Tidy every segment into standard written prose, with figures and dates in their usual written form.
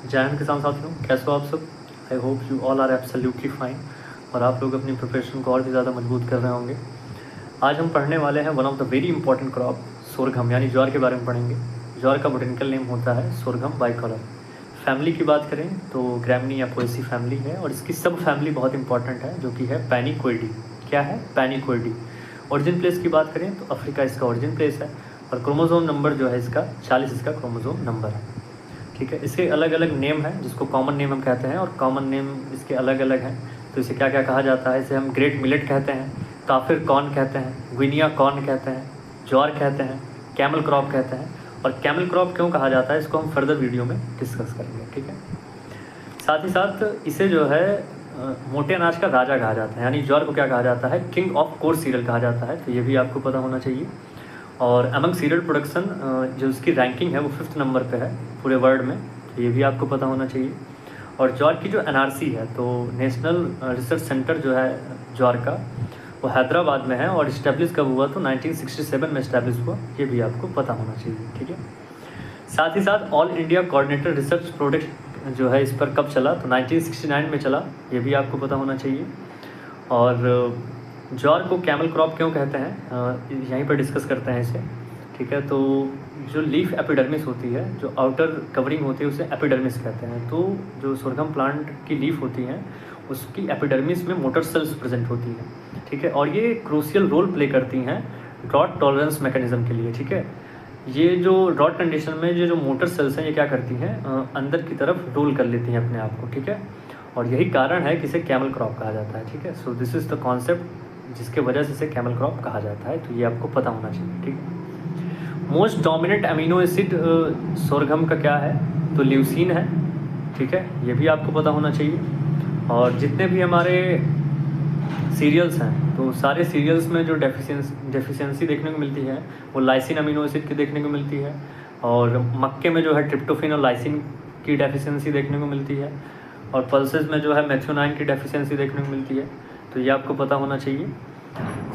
जय हिंद किसान साथियों, कैसे हो आप सब। I hope you all are absolutely fine और आप लोग अपनी प्रिपरेशन को और भी ज़्यादा मजबूत कर रहे होंगे। आज हम पढ़ने वाले हैं one of the very important crop सोरघम यानी ज्वार के बारे में पढ़ेंगे। ज्वार का बोटेनिकल नेम होता है सोरघम बाइकॉलर। फैमिली की बात करें तो ग्रैमनी या पोएसी फैमिली है और इसकी सब फैमिली बहुत इंपॉर्टेंट है जो कि है पैनिकोइडी। क्या है? पैनिकोइडी। ओरिजिन प्लेस की बात करें तो अफ्रीका इसका ओरिजिन प्लेस है और क्रोमोसोम नंबर जो है इसका 40 इसका क्रोमोसोम नंबर है। ठीक है, इसके अलग अलग नेम हैं जिसको कॉमन नेम हम कहते हैं और कॉमन नेम इसके अलग अलग हैं। तो इसे क्या क्या कहा जाता है? इसे हम ग्रेट मिलेट कहते हैं, काफिर कॉर्न कहते हैं, ग्विनिया कॉर्न कहते हैं, ज्वार कहते हैं, कैमल क्रॉप कहते हैं। और कैमल क्रॉप क्यों कहा जाता है इसको हम फर्दर वीडियो में डिस्कस करेंगे। ठीक है, साथ ही साथ इसे जो है मोटे अनाज का राजा कहा जाता है, यानी ज्वार को क्या कहा जाता है? किंग ऑफ कोर्स सीरियल कहा जाता है। तो ये भी आपको पता होना चाहिए। और अमंग सीरियल प्रोडक्शन जो उसकी रैंकिंग है वो 5th नंबर पे है पूरे वर्ल्ड में। तो ये भी आपको पता होना चाहिए। और ज्वार की जो एनआरसी है तो नेशनल रिसर्च सेंटर जो है ज्वार का वो हैदराबाद में है और इस्टेब्लिश कब हुआ? तो 1967 में इस्टेब्लिश हुआ। ये भी आपको पता होना चाहिए। ठीक है, साथ ही साथ all India coordinator research product जो है इस पर कब चला? तो 1969 में चला। ये भी आपको पता होना चाहिए। और ज्वार को कैमल क्रॉप क्यों कहते हैं यहीं पर डिस्कस करते हैं इसे। ठीक है, तो जो लीफ एपिडर्मिस होती है, जो आउटर कवरिंग होती है, उसे एपिडर्मिस कहते हैं। तो जो सोरघम प्लांट की लीफ होती हैं उसकी एपिडर्मिस में मोटर सेल्स प्रेजेंट होती हैं। ठीक है, और ये क्रूशियल रोल प्ले करती हैं ड्रॉट टॉलरेंस मैकेनिज्म के लिए। ठीक है, ये जो ड्रॉट कंडीशन में ये जो मोटर सेल्स हैं ये क्या करती हैं? अंदर की तरफ रोल कर लेती हैं अपने आप को। ठीक है, और यही कारण है कि इसे कैमल क्रॉप कहा जाता है। ठीक है, so this is the concept जिसके वजह से इसे कैमल क्रॉप कहा जाता है। तो ये आपको पता होना चाहिए। ठीक है, मोस्ट डोमिनेंट अमीनो एसिड सोरघम का क्या है? तो ल्यूसीन है। ठीक है, ये भी आपको पता होना चाहिए। और जितने भी हमारे सीरियल्स हैं तो सारे सीरियल्स में जो डेफिशिएंसी देखने को मिलती है वो लाइसिन अमीनो एसिड की देखने को मिलती है। और मक्के में जो है ट्रिप्टोफेन और लाइसिन की डेफिशिएंसी देखने को मिलती है। और पल्सेस में जो है मेथियोनाइन की डेफिशिएंसी देखने को मिलती है। तो ये आपको पता होना चाहिए।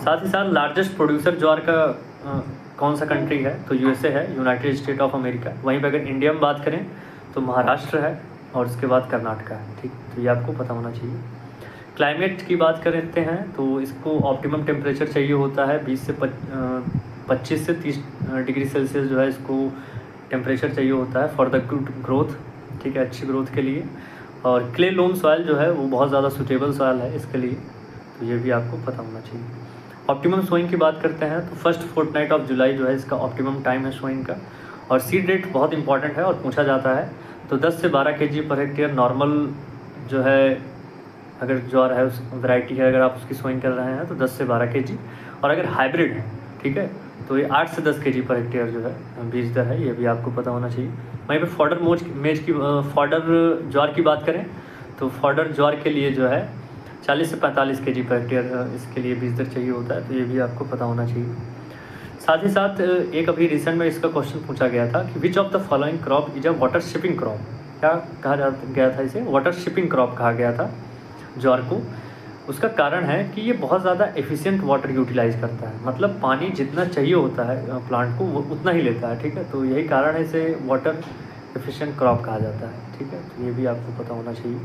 साथ ही साथ लार्जेस्ट प्रोड्यूसर ज्वार का कौन सा कंट्री है? तो यूएसए है, यूनाइटेड स्टेट ऑफ अमेरिका। वहीं पर अगर इंडिया में बात करें तो महाराष्ट्र है और उसके बाद कर्नाटका है। ठीक, तो ये आपको पता होना चाहिए। क्लाइमेट की बात करते हैं तो इसको ऑप्टिमम टेम्परेचर चाहिए होता है 20 से 25 से 30 डिग्री सेल्सियस जो है इसको टेम्परेचर चाहिए होता है फॉर द गुड ग्रोथ। ठीक है, अच्छी ग्रोथ के लिए। और क्ले लोम सॉइल जो है वो बहुत ज़्यादा सूटेबल सॉइल है इसके लिए। तो ये भी आपको पता होना चाहिए। ऑप्टिमम सोइंग की बात करते हैं तो फर्स्ट फोर्टनाइट ऑफ जुलाई जो है इसका ऑप्टिमम टाइम है सोइंग का। और सीड रेट बहुत इंपॉर्टेंट है और पूछा जाता है। तो 10 से 12 kg पर हेक्टेयर नॉर्मल जो है अगर ज्वार है उस वैरायटी है अगर आप उसकी सोइंग कर रहे हैं तो 10 से 12 kg। और अगर हाइब्रिड है, ठीक है, तो ये 8 से 10 kg पर हेक्टेयर जो है बीज दर है। ये भी आपको पता होना चाहिए। वहीं पर फॉडर ज्वार की बात करें तो फॉडर ज्वार के लिए जो है 40 से 45 kg पर हेक्टेयर इसके लिए बीज दर चाहिए होता है। तो ये भी आपको पता होना चाहिए। साथ ही साथ एक अभी रिसेंट में इसका क्वेश्चन पूछा गया था कि which of the following crop is a water shipping crop. क्या कहा गया था? इसे वाटर शिपिंग क्रॉप कहा गया था ज्वार को। उसका कारण है कि ये बहुत ज़्यादा एफिशिएंट वाटर यूटिलाइज करता है, मतलब पानी जितना चाहिए होता है प्लांट को वो उतना ही लेता है। ठीक है, तो यही कारण है इसे वाटर एफिशिएंट क्रॉप कहा जाता है। ठीक है, तो ये भी आपको पता होना चाहिए।